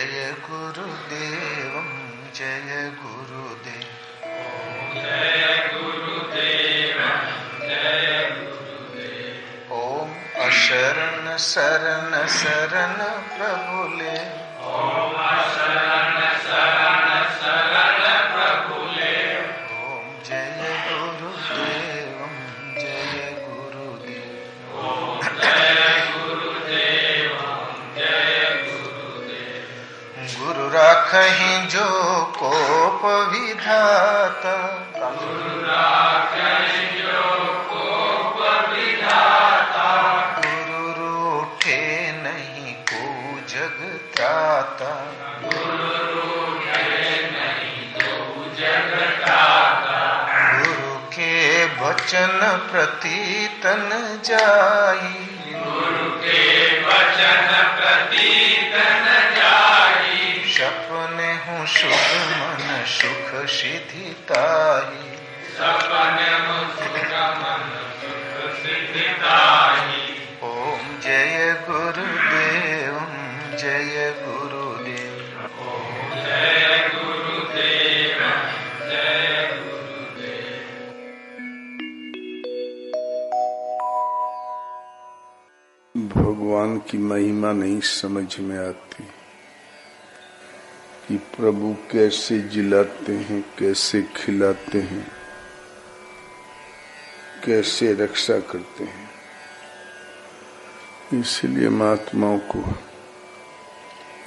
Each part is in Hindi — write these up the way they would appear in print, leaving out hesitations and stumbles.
जय गुरुदेवं जय गुरुदेव। जय गुरुदेवं जय गुरुदेव। ओम अशरण शरण शरण प्रभुले। ओम अशरण शरण शरण प्रभुले। ओम जय गुरुदेवं जय गुरुदेव। ओम जय गुरुदेवं जय गुरुदेव। गुरु राखहि जो कोप विधाता। गुरु राखहि जो कोप विधाता। गुरु रूठे नहीं को जग त्राता। गुरु रूठे नहीं को जग त्राता। गुरु के वचन प्रति तन जाई। गुरु के वचन प्रति तन जाई। सपने हूँ सुख मन सुख सिद्धि ताई। सपने हूँ सुख मन सुख सिद्धि ताई। ओम जय गुरुदेव जय गुरुदेव। ओम जय गुरुदेव जय गुरुदेव। भगवान की महिमा नहीं समझ में आती कि प्रभु कैसे जिलाते हैं, कैसे खिलाते हैं, कैसे रक्षा करते हैं। इसलिए महात्माओं को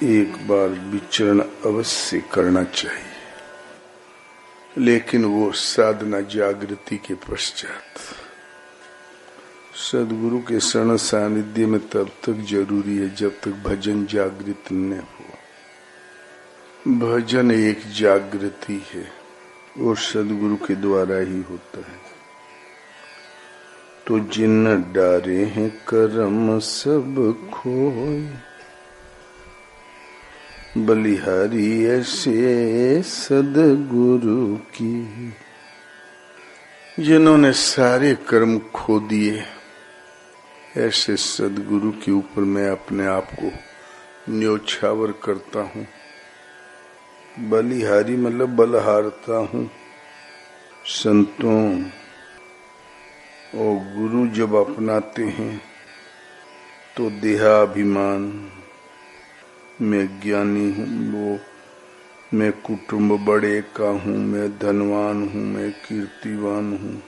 एक बार विचरण अवश्य करना चाहिए, लेकिन वो साधना जागृति के पश्चात। सदगुरु के शरण सानिध्य में तब तक जरूरी है जब तक भजन जागृत न हो। भजन एक जागृति है और सदगुरु के द्वारा ही होता है। तो जिन डारे हैं करम सब खोए, बलिहारी ऐसे सदगुरु की। जिन्होंने सारे कर्म खो दिए, ऐसे सदगुरु के ऊपर मैं अपने आप को न्योछावर करता हूँ। बलिहारी मतलब बलहारता हूँ। संतों और गुरु जब अपनाते हैं तो देहाभिमान, मैं ज्ञानी हूँ, वो मैं कुटुंब बड़े का हूँ, मैं धनवान हूँ, मैं कीर्तिवान हूँ,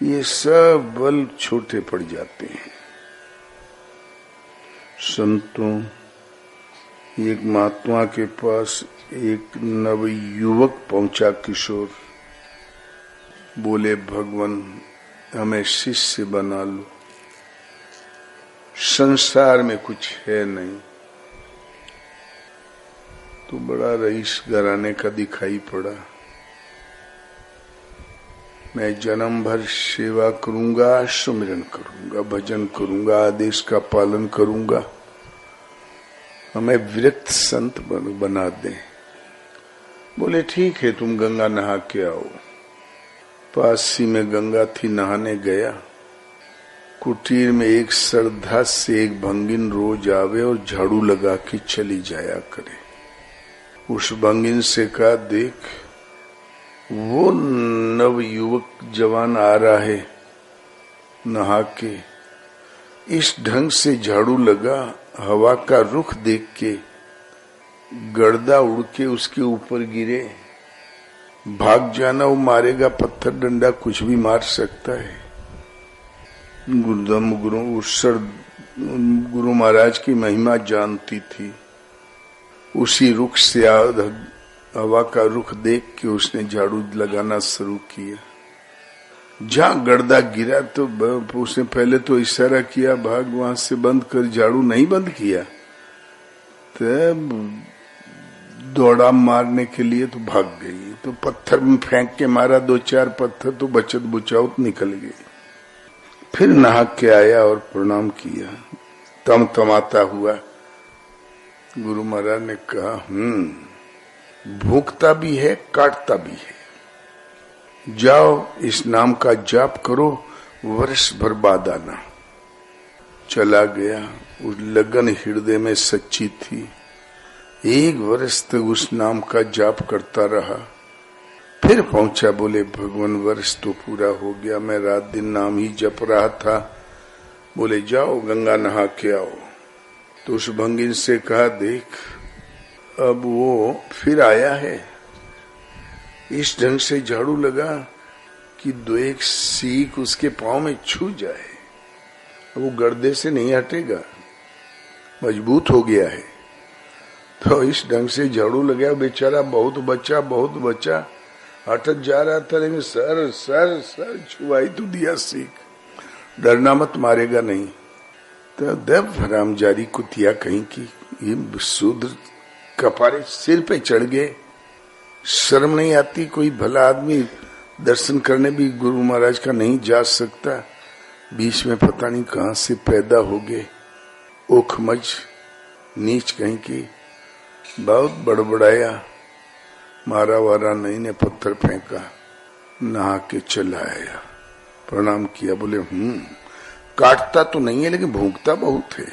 ये सब बल छोटे पड़ जाते हैं। संतों, एक महात्मा के पास एक नवयुवक पहुंचा किशोर। बोले भगवान हमें शिष्य बना लो, संसार में कुछ है नहीं। तो बड़ा रईस घराने का दिखाई पड़ा। मैं जन्म भर सेवा करूंगा, सुमिरन करूंगा, भजन करूंगा, आदेश का पालन करूंगा, हमें विरक्त संत बना दे। बोले ठीक है, तुम गंगा नहा के आओ। पासी में गंगा थी, नहाने गया। कुटीर में एक श्रद्धा से एक भंगिन रोज आवे और झाड़ू लगा के चली जाया करे। उस भंगिन से कहा, देख वो नव युवक जवान आ रहा है नहा के, इस ढंग से झाड़ू लगा, हवा का रुख देख के गर्दा उड़ के उसके ऊपर गिरे, भाग जाना, वो मारेगा, पत्थर डंडा कुछ भी मार सकता है। गुरु महाराज की महिमा जानती थी। उसी रुख से हवा का रुख देख के उसने झाड़ू लगाना शुरू किया। जहां गर्दा गिरा तो उसने पहले तो इशारा किया, भाग वहां से, बंद कर। झाड़ू नहीं बंद किया, तब दौड़ा मारने के लिए तो भाग गई। तो पत्थर में फेंक के मारा, 2-4 पत्थर, तो बचत बुचावत निकल गई। फिर नहा के आया और प्रणाम किया, तमतमाता हुआ। गुरु महाराज ने कहा, भूखता भी है, काटता भी है, जाओ इस नाम का जाप करो, वर्ष भर बाद आना। चला गया। उस लगन हृदय में सच्ची थी। 1 वर्ष तक उस नाम का जाप करता रहा। फिर पहुंचा, बोले भगवान वर्ष तो पूरा हो गया, मैं रात दिन नाम ही जप रहा था। बोले जाओ गंगा नहा के आओ। तो उस भंगिन से कहा देख अब वो फिर आया है, इस ढंग से झाड़ू लगा कि 2-1 सीख उसके पांव में छू जाए, वो गर्दे से नहीं हटेगा, मजबूत हो गया है। तो इस ढंग से झाड़ू लगा, बेचारा बहुत बच्चा हटत जा रहा था, लेकिन सर सर सर छुआई तो दिया सीख, डरना मत, मारेगा नहीं। तो दब हरामजारी कुतिया कहीं की, ये शूद्र कपारे सिर पे चढ़ गए, शर्म नहीं आती? कोई भला आदमी दर्शन करने भी गुरु महाराज का नहीं जा सकता, बीच में पता नहीं कहां से पैदा हो गए, ओखमज नीच कहीं की, बहुत बड़बड़ाया, मारा वारा नहीं ने पत्थर फेंका, नहा के चला आया, प्रणाम किया। बोले काटता तो नहीं है लेकिन भूखता बहुत है,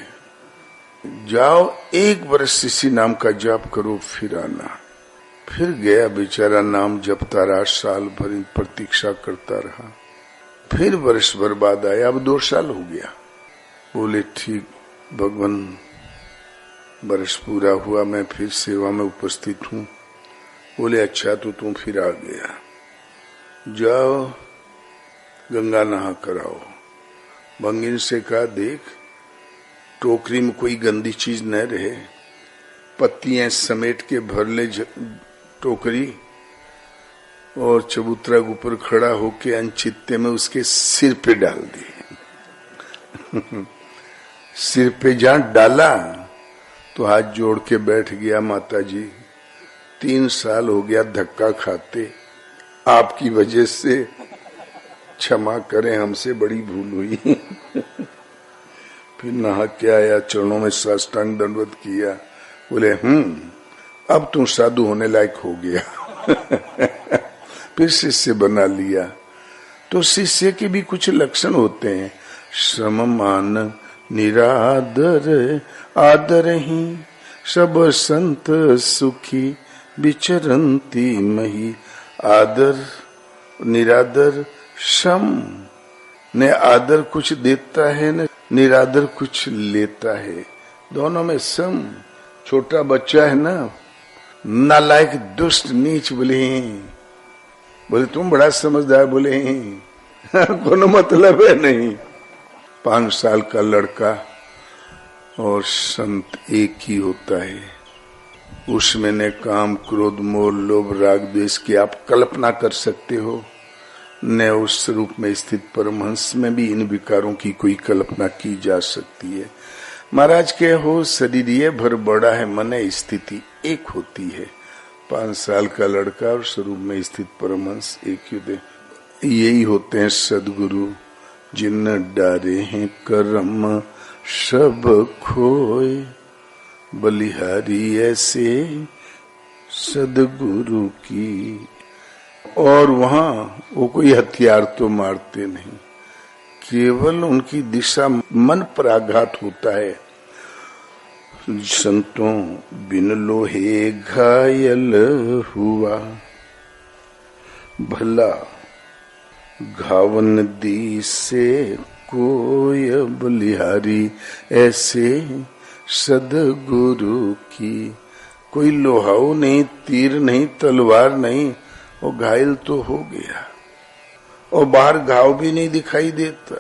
जाओ 1 वर्ष इसी नाम का जाप करो फिर आना। फिर गया बेचारा, नाम जपता रहा, साल भर प्रतीक्षा करता रहा। फिर वर्ष भर बाद आया, अब 2 साल हो गया। बोले ठीक भगवान, वर्ष पूरा हुआ, मैं फिर सेवा में उपस्थित हूँ। बोले अच्छा तो तुम फिर आ गया, जाओ गंगा नहा कर आओ। भंगिन से कहा देख टोकरी में कोई गंदी चीज न रहे, पत्तियां समेट के भर ले टोकरी, और चबूतरा के ऊपर खड़ा होके अनचित्ते में उसके सिर पे डाल दी। सिर पे जहां डाला तो हाथ जोड़ के बैठ गया, माता जी 3 साल हो गया धक्का खाते, आपकी वजह से क्षमा करें, हमसे बड़ी भूल हुई। फिर नहा के आया, चरणों में साष्टांग दंडवत किया। बोले अब तुम साधु होने लायक हो गया। फिर शिष्य बना लिया। तो शिष्य के भी कुछ लक्षण होते हैं, सममान निरादर आदर ही, सब संत सुखी विचरंती मही। आदर निरादर, सम ने आदर कुछ देता है न निरादर कुछ लेता है, दोनों में सम। छोटा बच्चा है ना, नालायक दुष्ट नीच, बोले तुम बड़ा समझदार, बोले कोनो मतलब है नहीं। 5 साल का लड़का और संत एक ही होता है, उसमें न काम क्रोध मोह लोभ राग द्वेष की आप कल्पना कर सकते हो, न उस स्वरूप में स्थित परमहंस में भी इन विकारों की कोई कल्पना की जा सकती है। महाराज के हो शरीर ये भर बड़ा है, मन स्थिति एक होती है। 5 साल का लड़का और स्वरूप में स्थित परमहंस एक ही होते, यही होते हैं सदगुरु, जिन डारे हैं कर्म सब खोए, बलिहारी ऐसे सदगुरु की। और वहां वो कोई हथियार तो मारते नहीं, केवल उनकी दिशा मन पर आघात होता है। संतों बिन लोहे घायल हुआ, भला घावन दी से कोई, बलिहारी ऐसे सदगुरु की। कोई लोहाऊ नहीं, तीर नहीं, तलवार नहीं, वो घायल तो हो गया, और बाहर घाव भी नहीं दिखाई देता।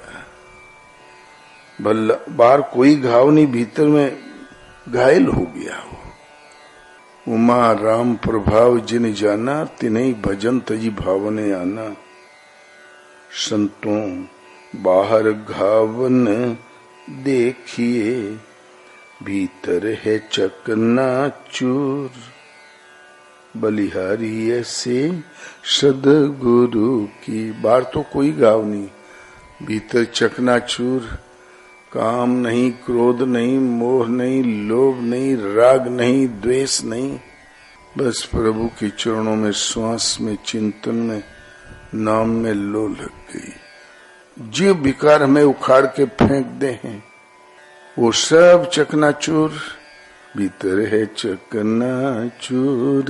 भला बाहर कोई घाव नहीं, भीतर में घायल हो गया हो। उमा राम प्रभाव जिन जाना, तिन्हीं भजन तजी भावने आना। संतों बाहर घावन देखिए, भीतर है चकनाचूर, बलिहारी ऐसे सदगुरु की। बाहर तो कोई घाव नहीं, भीतर चकनाचूर, काम नहीं, क्रोध नहीं, मोह नहीं, लोभ नहीं, राग नहीं, द्वेष नहीं, बस प्रभु के चरणों में, श्वास में, चिंतन में, नाम में लो लग गई। जीव विकार हमें उखाड़ के फेंक दे हैं, वो सब चकनाचूर भीतर है चकनाचूर,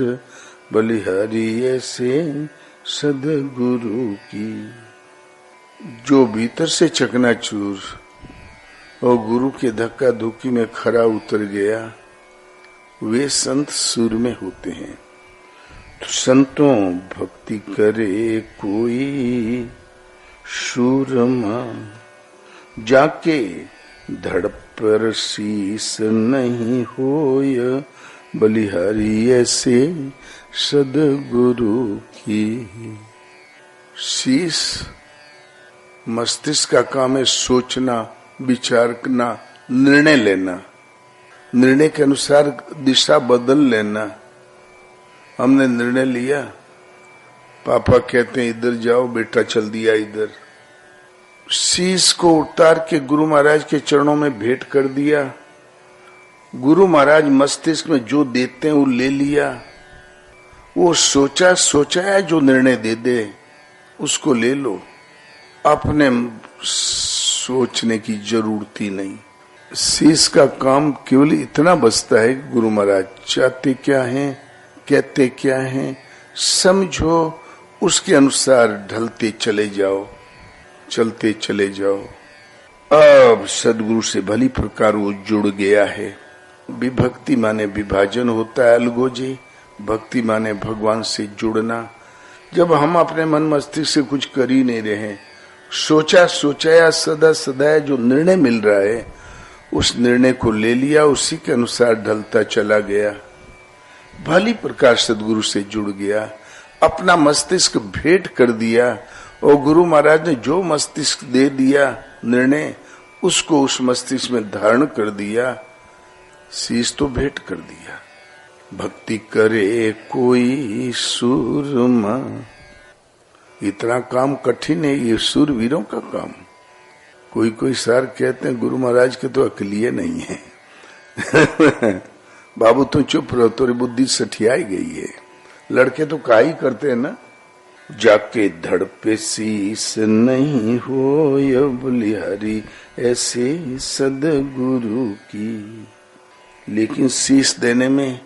बलिहारी ऐसे सदगुरु की। जो भीतर से चकनाचूर और गुरु के धक्का धुक्की में खरा उतर गया, वे संत सुर में होते हैं। तो संतों भक्ति करे कोई शूरमा, जाके धड़ पर शीस नहीं होय, बलिहारी ऐसे सदगुरु की। शीस मस्तिष्क का काम है, सोचना, विचारना, निर्णय लेना, निर्णय के अनुसार दिशा बदल लेना। हमने निर्णय लिया, पापा कहते हैं इधर जाओ, बेटा चल दिया इधर। शीश को उतार के गुरु महाराज के चरणों में भेंट कर दिया। गुरु महाराज मस्तिष्क में जो देते हैं वो ले लिया। वो सोचा है जो निर्णय दे दे उसको ले लो, अपने सोचने की जरूरत ही नहीं। शीश का काम केवल इतना बचता है, गुरु महाराज चाहते क्या हैं, कहते क्या हैं, समझो, उसके अनुसार ढलते चले जाओ, चलते चले जाओ। अब सदगुरु से भली प्रकार वो जुड़ गया है। विभक्ति माने विभाजन होता है अलगोजी, भक्ति माने भगवान से जुड़ना। जब हम अपने मन मस्तिष्क से कुछ कर ही नहीं रहे, सोचा सदा सदा जो निर्णय मिल रहा है उस निर्णय को ले लिया, उसी के अनुसार ढलता चला गया, भली प्रकार सदगुरु से जुड़ गया, अपना मस्तिष्क भेंट कर दिया। और गुरु महाराज ने जो मस्तिष्क दे दिया निर्णय, उसको उस मस्तिष्क में धारण कर दिया, शीश तो भेंट कर दिया। भक्ति करे कोई सूरमा, इतना काम कठिन है, ये सूरवीरों का काम। कोई सार कहते हैं गुरु महाराज के तो अकलिये नहीं है। बाबू तो चुप रहो, तेरी बुद्धि सठियाई गई है। लड़के तो का ही करते हैं ना। जाके धड़ पे शीस नहीं होय, बलिहारी ऐसे सदगुरु की। लेकिन शीस देने में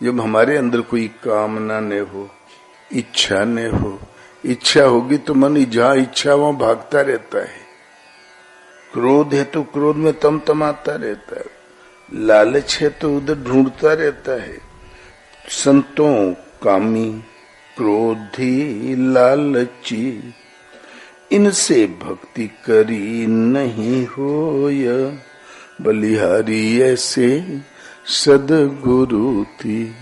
जब हमारे अंदर कोई कामना न हो, इच्छा न हो, इच्छा होगी तो मन जहाँ इच्छा वहां भागता रहता है। क्रोध है तो क्रोध में तमतमाता रहता है, लालच है तो उधर ढूंढता रहता है। संतों कामी, क्रोधी, लालची, इनसे भक्ति करी नहीं होय, बलिहारी ऐसे सदगुरु थी।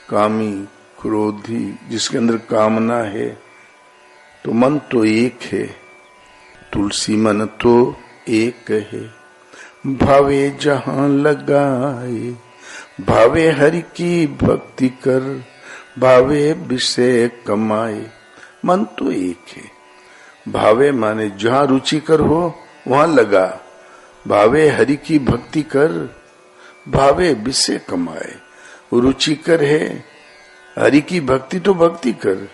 कामी, क्रोधी, जिसके अंदर कामना है, तो मन तो एक है, तुलसी मन तो एक है। भावे जहां लगाए, भावे हरि की भक्ति कर, भावे विषय कमाए, मन तो एक है। भावे माने जहां रुचिकर हो वहां लगा, भावे हरि की भक्ति कर, भावे विषय कमाए। रुचिकर है हरि की भक्ति तो भक्ति कर,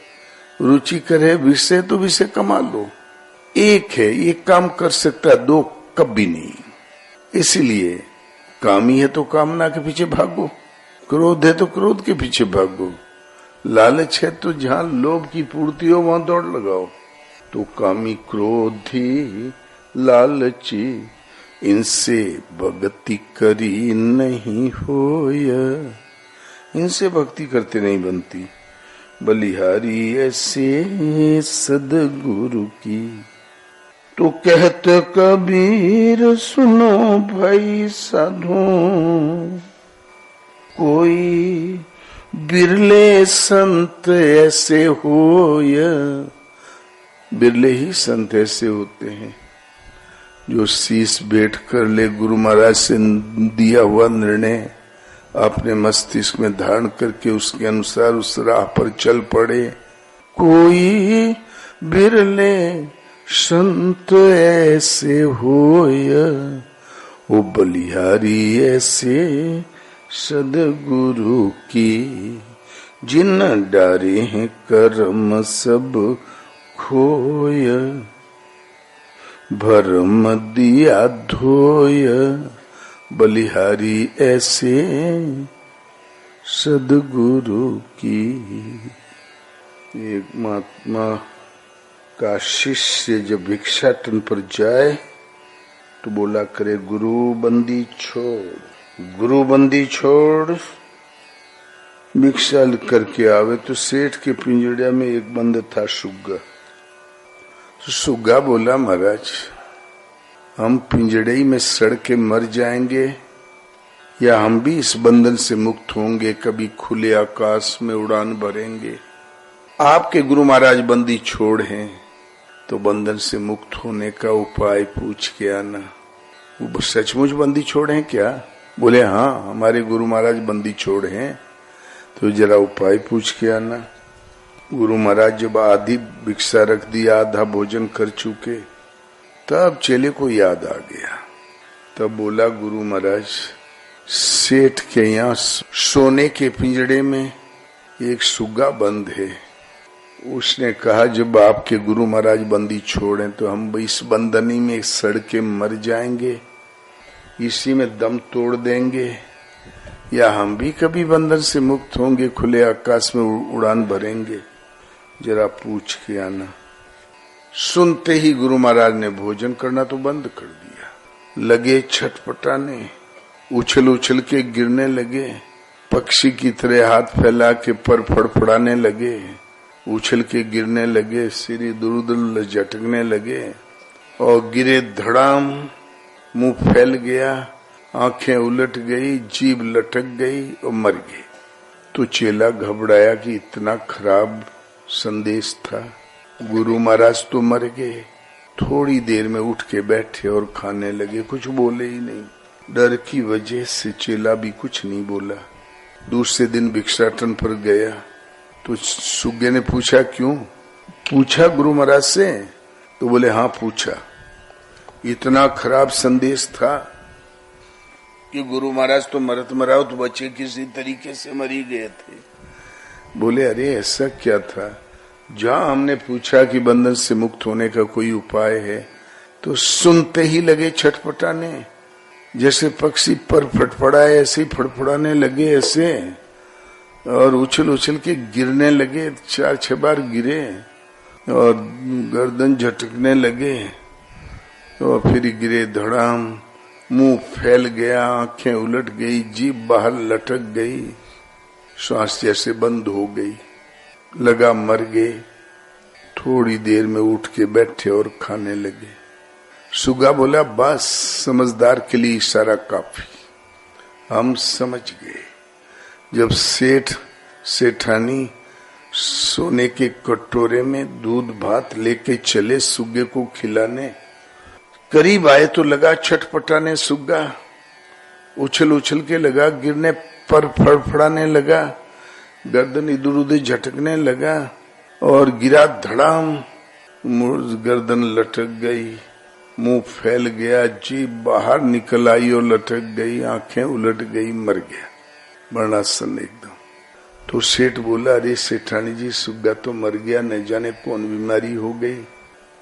रुचिकर है विषय तो विषय कमा लो। एक है, एक काम कर सकता है, दो कभी नहीं। इसीलिए कामी है तो कामना के पीछे भागो, क्रोध है तो क्रोध के पीछे भागो, लालच है तो जहां लोभ की पूर्ति हो वहां दौड़ लगाओ। तो कामी, क्रोधी, लालची, इनसे भक्ति करी नहीं होय, इनसे भक्ति करते नहीं बनती, बलिहारी ऐसे सदगुरु की। तो कहत कबीर सुनो भाई साधो, कोई बिरले संत ऐसे होय। बिरले ही संत ऐसे होते हैं जो शीश भेंट कर ले, गुरु महाराज से दिया हुआ निर्णय अपने मस्तिष्क में धारण करके उसके अनुसार उस राह पर चल पड़े। कोई बिरले संत ऐसे होय, वो बलिहारी ऐसे सदगुरु की। जिन डारे हैं कर्म सब खोय, भरम दिया धोय, बलिहारी ऐसे सदगुरु की। एक महात्मा का शिष्य जब भिक्षाटन पर जाए तो बोला करे, गुरु बंदी छोड़, गुरु बंदी छोड़। भिक्षा करके आवे तो सेठ के पिंजड़े में एक बंद था सुग्गा। तो सुग्गा बोला, महाराज हम पिंजड़े ही में सड़ के मर जाएंगे या हम भी इस बंधन से मुक्त होंगे, कभी खुले आकाश में उड़ान भरेंगे। आपके गुरु महाराज बंदी छोड़ हैं तो बंधन से मुक्त होने का उपाय पूछ के आना। वो सचमुच बंदी छोड़ हैं क्या? बोले हाँ, हमारे गुरु महाराज बंदी छोड़ हैं, तो जरा उपाय पूछ के आना। गुरु महाराज जब आधी भिक्षा रख दी, आधा भोजन कर चुके, तब चेले को याद आ गया। तब बोला, गुरु महाराज सेठ के यहाँ सोने के पिंजड़े में एक सुग्गा बंद है। उसने कहा जब आपके गुरु महाराज बंदी छोड़े तो हम इस बंधनी में सड़ के मर जाएंगे, इसी में दम तोड़ देंगे, या हम भी कभी बंधन से मुक्त होंगे, खुले आकाश में उड़ान भरेंगे, जरा पूछ के आना। सुनते ही गुरु महाराज ने भोजन करना तो बंद कर दिया। लगे छटपटाने, उछल उछल के गिरने लगे, पक्षी की तरह हाथ फैला के पर फड़फड़ाने लगे, उछल के गिरने लगे, सिर इधर-उधर झटकने लगे और गिरे धड़ाम। मुंह फैल गया, आंखें उलट गई, जीभ लटक गई और मर गए। तो चेला घबराया कि इतना खराब संदेश था, गुरु महाराज तो मर गए। थोड़ी देर में उठ के बैठे और खाने लगे, कुछ बोले ही नहीं। डर की वजह से चेला भी कुछ नहीं बोला। दूसरे दिन भिक्षाटन पर गया तो सुग्गे ने पूछा, क्यों? पूछा गुरु महाराज से? तो बोले हाँ पूछा। इतना खराब संदेश था कि गुरु महाराज तो मरत मराओ तो बच्चे किसी तरीके से मरी गए थे। बोले अरे ऐसा क्या था? जहां हमने पूछा कि बंधन से मुक्त होने का कोई उपाय है तो सुनते ही लगे छटपटाने, जैसे पक्षी पर फटफड़ाए ऐसे ही फड़फड़ाने लगे ऐसे, और उछल उछल के गिरने लगे। 4-6 बार गिरे और गर्दन झटकने लगे और फिर गिरे धड़ाम। मुंह फैल गया, आंखें उलट गई, जीभ बाहर लटक गई, श्वास जैसे बंद हो गई, लगा मर गए। थोड़ी देर में उठ के बैठे और खाने लगे। सुगा बोला बस, समझदार के लिए इशारा काफी, हम समझ गए। जब सेठानी सोने के कटोरे में दूध भात लेके चले सुग्गे को खिलाने, करीब आए तो लगा छटपटाने। सुग्गा उछल उछल के लगा गिरने, पर फड़फड़ाने लगा, गर्दन इधर उधर झटकने लगा और गिरा धड़ाम। गर्दन लटक गई, मुंह फैल गया, जीभ बाहर निकल आई और लटक गई, आंखें उलट गई, मर गया मरणासन एकदम। तो सेठ बोला अरे सेठानी जी सुग्गा तो मर गया, न जाने कौन बीमारी हो गई।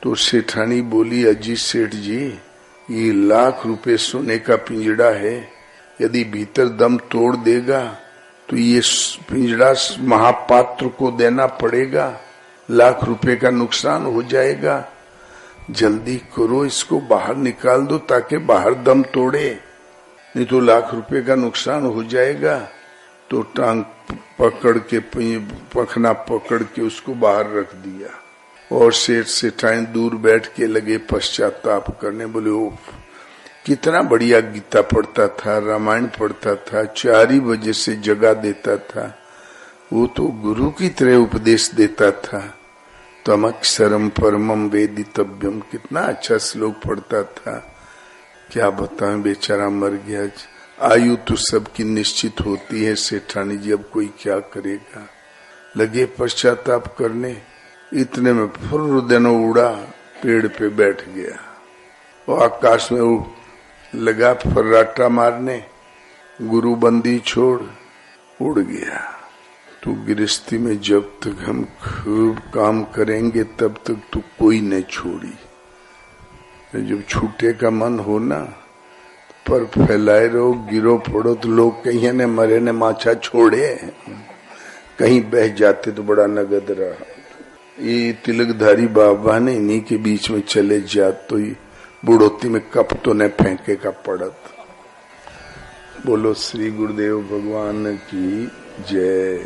तो सेठानी बोली अजी सेठ जी, ये ₹1,00,000 सोने का पिंजड़ा है, यदि भीतर दम तोड़ देगा तो ये पिंजड़ा महापात्र को देना पड़ेगा, ₹1,00,000 का नुकसान हो जाएगा। जल्दी करो, इसको बाहर निकाल दो ताकि बाहर दम तोड़े, नहीं तो ₹1,00,000 का नुकसान हो जाएगा। तो टांग पकड़ के, पखना पकड़ के उसको बाहर रख दिया और सेठ सेठानी दूर बैठ के लगे पश्चाताप करने। बोले ओ कितना बढ़िया गीता पढ़ता था, रामायण पढ़ता था, 4 ही बजे से जगा देता था, वो तो गुरु की तरह उपदेश देता था। तमक्षरम परमम वेदितव्यम, कितना अच्छा श्लोक पढ़ता था। क्या बताएं, बेचारा मर गया। आयु तो सबकी निश्चित होती है सेठानी जी, अब कोई क्या करेगा। लगे पश्चाताप करने, इतने में फुर्र देनो उड़ा, पेड़ पे बैठ गया और आकाश में लगा फर्राटा मारने। गुरु बंदी छोड़ उड़ गया। तो गृहस्थी में जब तक हम खूब काम करेंगे तब तक तो कोई न छोड़ी। जब छूटे का मन हो ना, पर फैलाए रहो, गिरो पड़ो तो लोग कहीं ने मरे ने माछा छोड़े, कहीं बह जाते तो बड़ा नगद रहा। ये तिलकधारी बाबा ने इन्हीं के बीच में चले जात तो ये बुढ़ोती में कप तो न फेंके का पड़त। बोलो श्री गुरुदेव भगवान की जय।